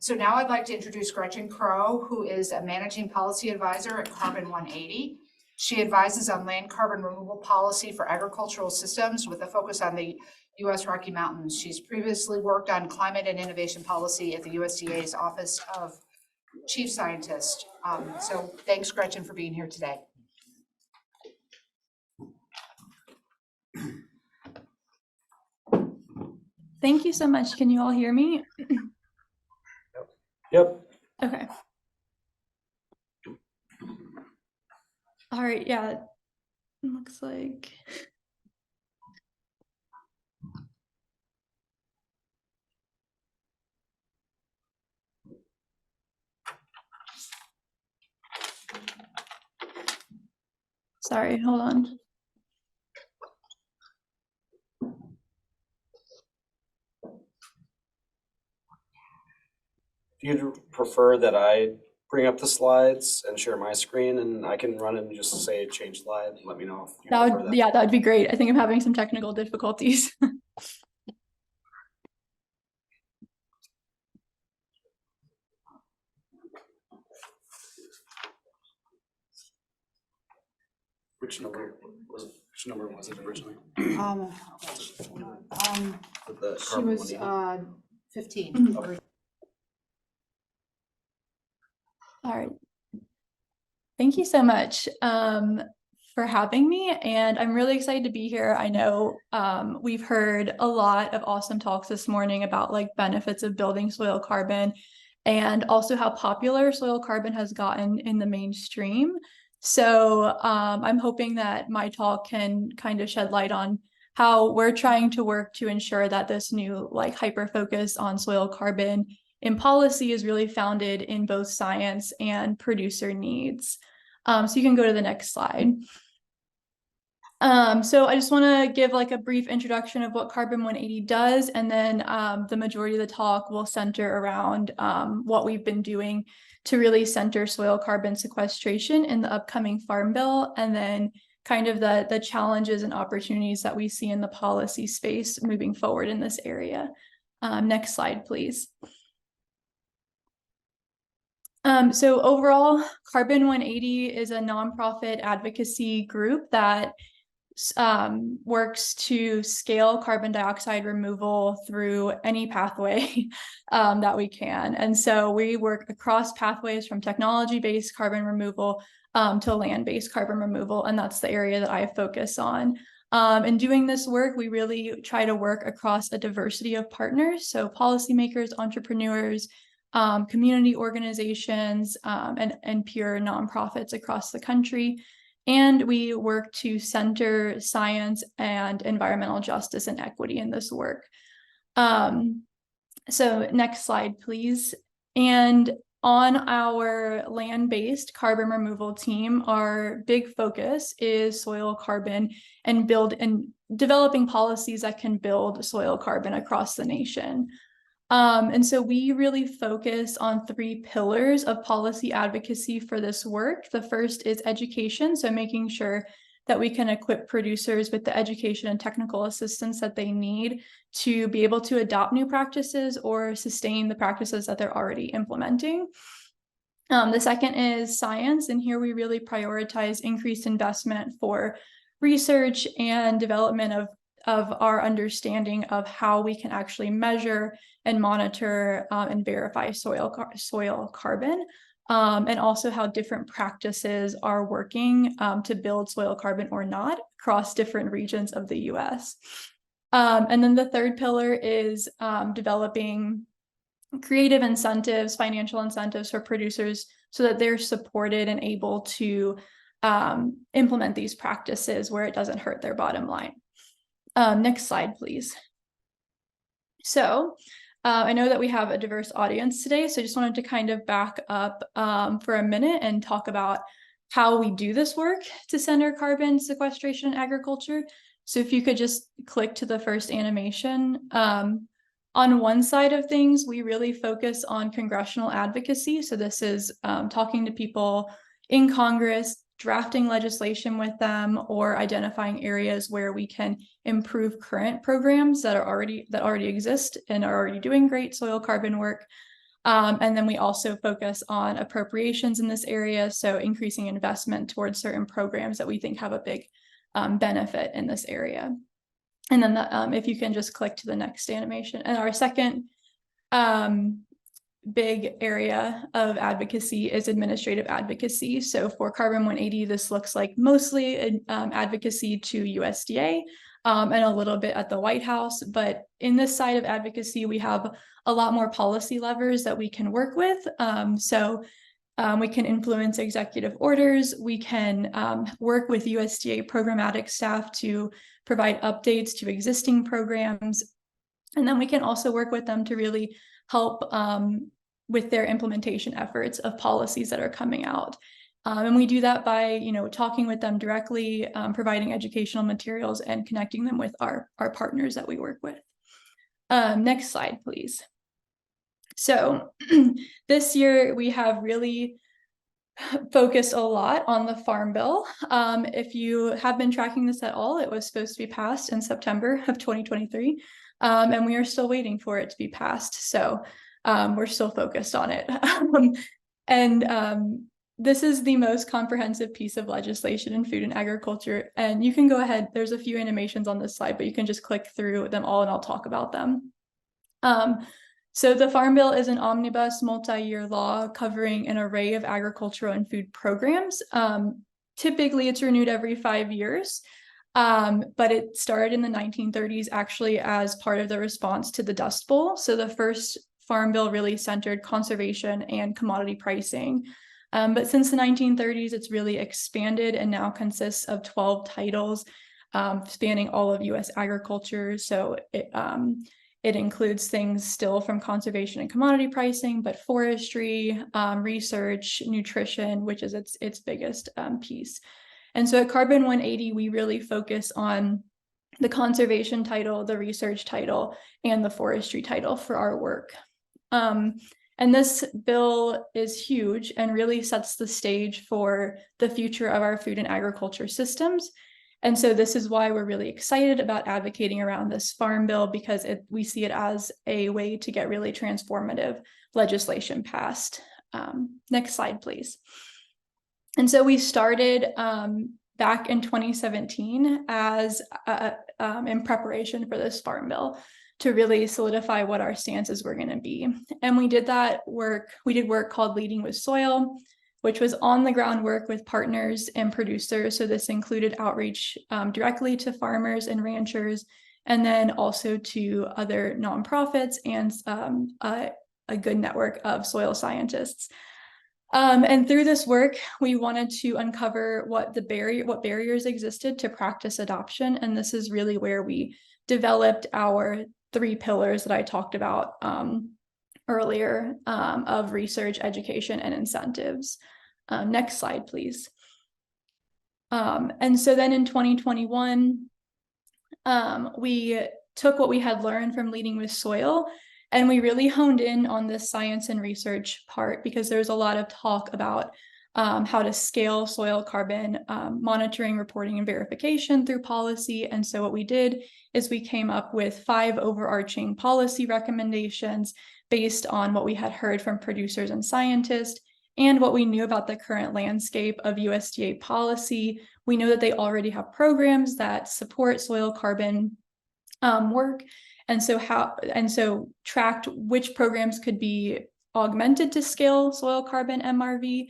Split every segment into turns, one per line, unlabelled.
So now I'd like to introduce Gretchen Kroh, who is a managing policy advisor at Carbon 180. She advises on land carbon removal policy for agricultural systems with a focus on the U.S. Rocky Mountains. She's previously worked on climate and innovation policy at the USDA's Office of Chief Scientist. So thanks, Gretchen, for being here today.
Thank you so much. Can you all hear me?
Yep.
Okay. All right. Yeah. It looks like. Sorry, hold on.
If you'd prefer that I bring up the slides and share my screen, and I can run and just say change slide, let me know if you prefer that.
Yeah, that would be great. I think I'm having some technical difficulties.
Which number was it originally?
She was 15.
Okay.
All right. Thank you so much for having me, and I'm really excited to be here. I know we've heard a lot of awesome talks this morning about like benefits of building soil carbon and also how popular soil carbon has gotten in the mainstream. So I'm hoping that my talk can kind of shed light on how we're trying to work to ensure that this new like hyper focus on soil carbon in policy is really founded in both science and producer needs. So you can go to the next slide. So I just want to give like a brief introduction of what Carbon 180 does, and then the majority of the talk will center around what we've been doing to really center soil carbon sequestration in the upcoming Farm Bill, and then kind of the challenges and opportunities that we see in the policy space moving forward in this area. Next slide, please. So overall, Carbon 180 is a nonprofit advocacy group that works to scale carbon dioxide removal through any pathway that we can. And so we work across pathways from technology-based carbon removal to land-based carbon removal, and that's the area that I focus on. In doing this work, we really try to work across a diversity of partners, so policymakers, entrepreneurs, community organizations, and pure nonprofits across the country. And we work to center science and environmental justice and equity in this work. So next slide, please. And on our land-based carbon removal team, our big focus is soil carbon and developing policies that can build soil carbon across the nation. And so we really focus on 3 pillars of policy advocacy for this work. The first is education, so making sure that we can equip producers with the education and technical assistance that they need to be able to adopt new practices or sustain the practices that they're already implementing. The second is science, and here we really prioritize increased investment for research and development of our understanding of how we can actually measure and monitor and verify soil carbon, and also how different practices are working to build soil carbon or not across different regions of the US. And then the third pillar is developing creative incentives, financial incentives for producers so that they're supported and able to implement these practices where it doesn't hurt their bottom line. Next slide, please. So I know that we have a diverse audience today, so I just wanted to kind of back up for a minute and talk about how we do this work to center carbon sequestration in agriculture. So if you could just click to the first animation. On one side of things, we really focus on congressional advocacy. So this is talking to people in Congress, drafting legislation with them, or identifying areas where we can improve current programs that already exist and are already doing great soil carbon work. And then we also focus on appropriations in this area, so increasing investment towards certain programs that we think have a big benefit in this area. And then if you can just click to the next animation. And our second big area of advocacy is administrative advocacy. So for Carbon 180, this looks like mostly advocacy to USDA and a little bit at the White House. But in this side of advocacy, we have a lot more policy levers that we can work with. We can influence executive orders. We can work with USDA programmatic staff to provide updates to existing programs. And then we can also work with them to really help with their implementation efforts of policies that are coming out. And we do that by, talking with them directly, providing educational materials, and connecting them with our partners that we work with. Next slide, please. So this year we have really focused a lot on the Farm Bill. If you have been tracking this at all, it was supposed to be passed in September of 2023, and we are still waiting for it to be passed. So we're still focused on it. This is the most comprehensive piece of legislation in food and agriculture. And you can go ahead, there's a few animations on this slide, but you can just click through them all and I'll talk about them. So the Farm Bill is an omnibus multi-year law covering an array of agricultural and food programs. Typically it's renewed every 5 years, but it started in the 1930s actually as part of the response to the Dust Bowl. So the first Farm Bill really centered conservation and commodity pricing. But since the 1930s, it's really expanded and now consists of 12 titles spanning all of U.S. agriculture. So it includes things still from conservation and commodity pricing, but forestry, research, nutrition, which is its biggest piece. And so at Carbon 180, we really focus on the conservation title, the research title, and the forestry title for our work. And this bill is huge and really sets the stage for the future of our food and agriculture systems. And so this is why we're really excited about advocating around this Farm Bill, because we see it as a way to get really transformative legislation passed. Next slide, please. And so we started back in 2017 as in preparation for this Farm Bill to really solidify what our stances were going to be. And we did that work. We did work called Leading with Soil, which was on the ground work with partners and producers. So this included outreach directly to farmers and ranchers, and then also to other nonprofits and a good network of soil scientists. And through this work, we wanted to uncover what barriers existed to practice adoption. And this is really where we developed our 3 pillars that I talked about earlier of research, education, and incentives. Next slide, please. And so then in 2021, we took what we had learned from Leading with Soil, and we really honed in on this science and research part, because there's a lot of talk about how to scale soil carbon monitoring, reporting, and verification through policy. And so what we did is we came up with 5 overarching policy recommendations based on what we had heard from producers and scientists and what we knew about the current landscape of USDA policy. We know that they already have programs that support soil carbon work. And so tracked which programs could be augmented to scale soil carbon MRV,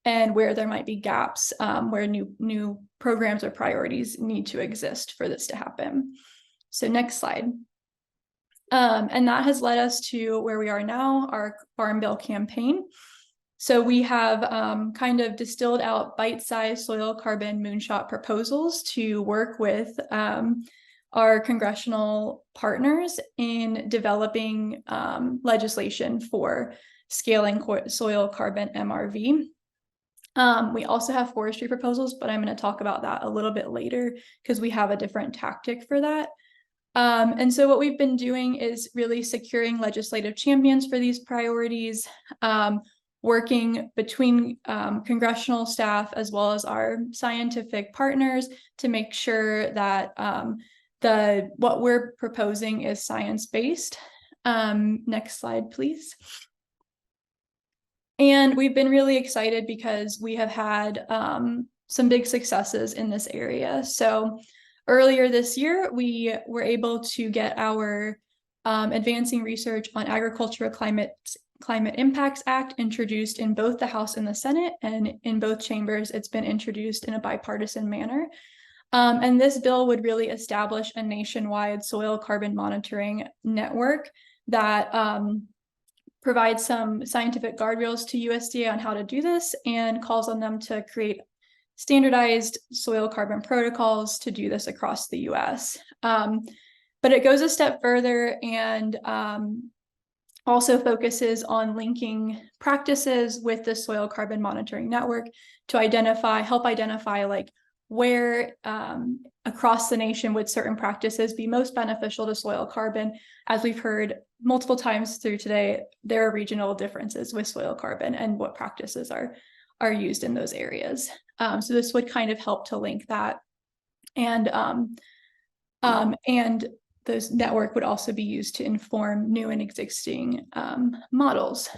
and where there might be gaps where new programs or priorities need to exist for this to happen. So next slide. And that has led us to where we are now, our Farm Bill campaign. So we have kind of distilled out bite-sized soil carbon moonshot proposals to work with our congressional partners in developing legislation for scaling soil carbon MRV. We also have forestry proposals, but I'm going to talk about that a little bit later because we have a different tactic for that. And so what we've been doing is really securing legislative champions for these priorities, working between congressional staff as well as our scientific partners to make sure that what we're proposing is science-based. Next slide, please. And we've been really excited because we have had some big successes in this area. So earlier this year, we were able to get our Advancing Research on Agricultural Climate Impacts Act introduced in both the House and the Senate, and in both chambers, it's been introduced in a bipartisan manner. And this bill would really establish a nationwide soil carbon monitoring network that provides some scientific guardrails to USDA on how to do this, and calls on them to create standardized soil carbon protocols to do this across the US. But it goes a step further and also focuses on linking practices with the soil carbon monitoring network to help identify like where across the nation would certain practices be most beneficial to soil carbon. As we've heard multiple times through today, there are regional differences with soil carbon and what practices are used in those areas. So this would kind of help to link that. And this network would also be used to inform new and existing models.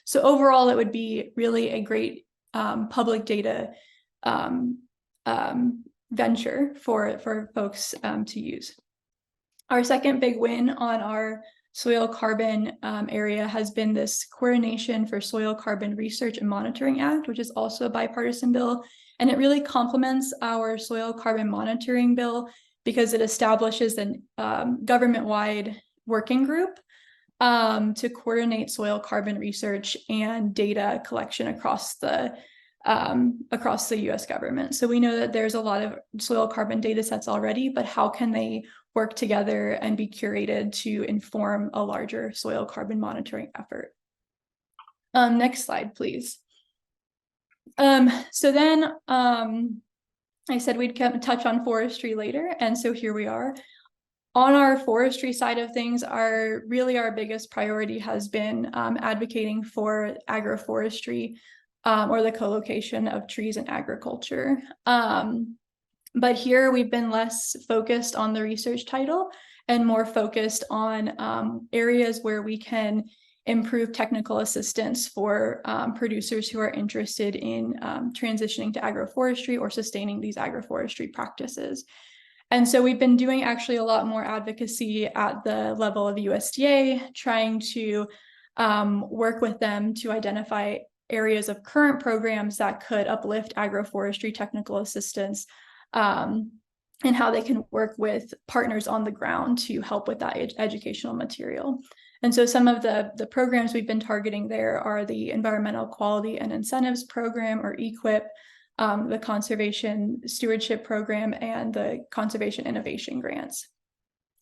So overall, it would be really a great public data venture for folks to use. Our second big win on our soil carbon area has been this Coordination for Soil Carbon Research and Monitoring Act, which is also a bipartisan bill. And it really complements our soil carbon monitoring bill because it establishes a government-wide working group to coordinate soil carbon research and data collection across the US government. So we know that there's a lot of soil carbon data sets already, but how can they work together and be curated to inform a larger soil carbon monitoring effort? Next slide, please. So then I said we'd touch on forestry later, and so here we are. On our forestry side of things, our biggest priority has been advocating for agroforestry, or the co-location of trees in agriculture. But here we've been less focused on the research title and more focused on areas where we can improve technical assistance for producers who are interested in transitioning to agroforestry or sustaining these agroforestry practices. And so we've been doing actually a lot more advocacy at the level of USDA, trying to work with them to identify areas of current programs that could uplift agroforestry technical assistance, and how they can work with partners on the ground to help with that educational material. And so some of the programs we've been targeting there are the Environmental Quality and Incentives Program, or EQIP, the Conservation Stewardship Program, and the Conservation Innovation Grants.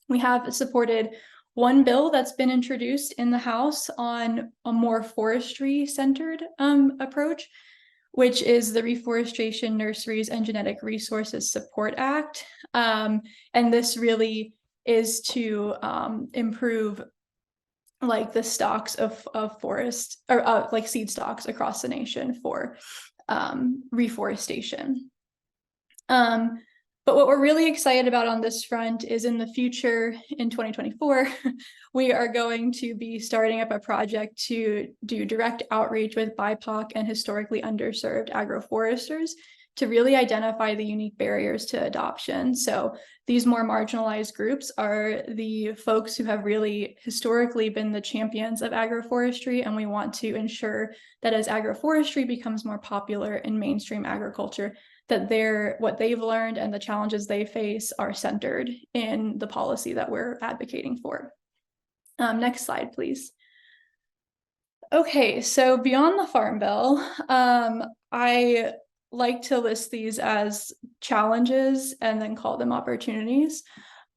We have supported one bill that's been introduced in the House on a more forestry-centered approach, which is the Reforestation Nurseries and Genetic Resources Support Act. And this really is to improve like the stocks of forest, or like seed stocks across the nation for reforestation. But what we're really excited about on this front is in the future, in 2024, we are going to be starting up a project to do direct outreach with BIPOC and historically underserved agroforesters to really identify the unique barriers to adoption. So these more marginalized groups are the folks who have really historically been the champions of agroforestry, and we want to ensure that as agroforestry becomes more popular in mainstream agriculture, that what they've learned and the challenges they face are centered in the policy that we're advocating for. Next slide, please. Okay, so beyond the Farm Bill, I like to list these as challenges and then call them opportunities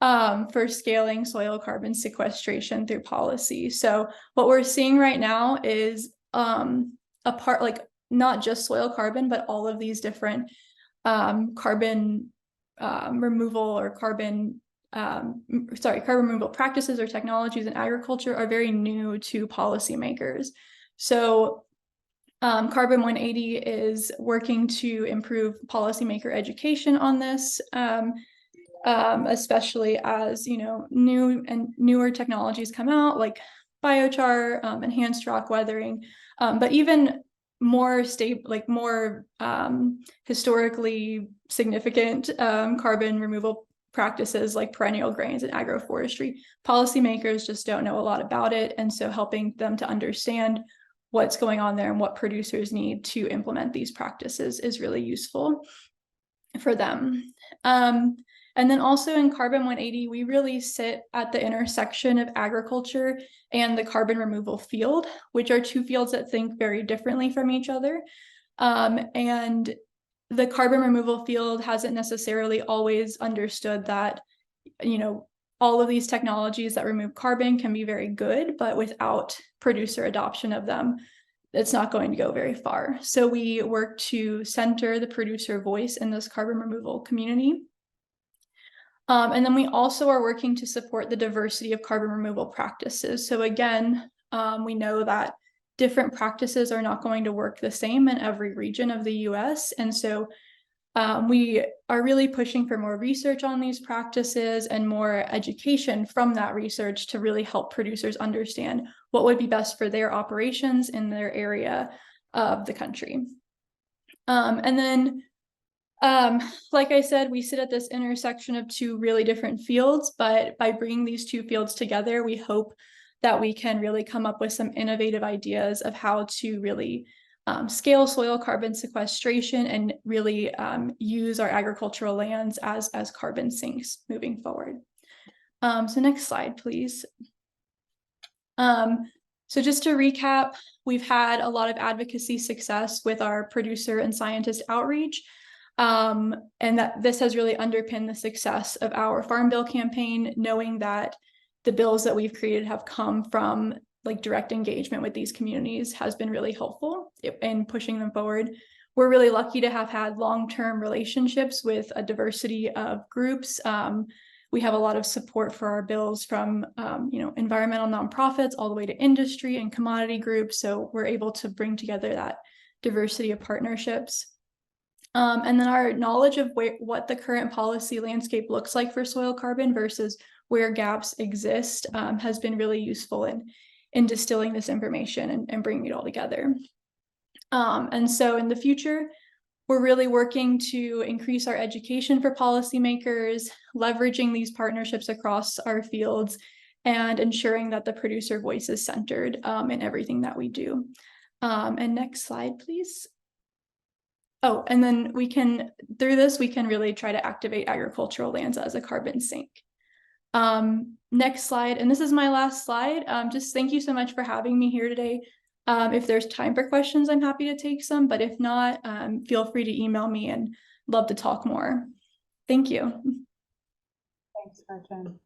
for scaling soil carbon sequestration through policy. So what we're seeing right now is not just soil carbon, but all of these different carbon removal or carbon removal practices or technologies in agriculture are very new to policymakers. So Carbon 180 is working to improve policymaker education on this, especially as newer technologies come out, like biochar, enhanced rock weathering, but even more stable, like more historically significant carbon removal practices like perennial grains and agroforestry. Policymakers just don't know a lot about it, and so helping them to understand what's going on there and what producers need to implement these practices is really useful for them. And then also in Carbon 180, we really sit at the intersection of agriculture and the carbon removal field, which are two fields that think very differently from each other. And the carbon removal field hasn't necessarily always understood that, you know, all of these technologies that remove carbon can be very good, but without producer adoption of them, it's not going to go very far. So we work to center the producer voice in this carbon removal community. And then we also are working to support the diversity of carbon removal practices. So again, we know that different practices are not going to work the same in every region of the US. And so we are really pushing for more research on these practices and more education from that research to really help producers understand what would be best for their operations in their area of the country. And then, like I said, we sit at this intersection of two really different fields, but by bringing these two fields together, we hope that we can really come up with some innovative ideas of how to really scale soil carbon sequestration and really use our agricultural lands as carbon sinks moving forward. So next slide, please. So just to recap, we've had a lot of advocacy success with our producer and scientist outreach, and that this has really underpinned the success of our Farm Bill campaign, knowing that the bills that we've created have come from like direct engagement with these communities has been really helpful in pushing them forward. We're really lucky to have had long-term relationships with a diversity of groups. We have a lot of support for our bills from environmental nonprofits all the way to industry and commodity groups. So we're able to bring together that diversity of partnerships. And then our knowledge of what the current policy landscape looks like for soil carbon versus where gaps exist has been really useful in distilling this information and bringing it all together. And so in the future, we're really working to increase our education for policymakers, leveraging these partnerships across our fields, and ensuring that the producer voice is centered in everything that we do. And next slide, please. Oh, and then through this, we can really try to activate agricultural lands as a carbon sink. Next slide, and this is my last slide. Just thank you so much for having me here today. If there's time for questions, I'm happy to take some, but if not, feel free to email me and love to talk more. Thank you.
Thanks, Gretchen.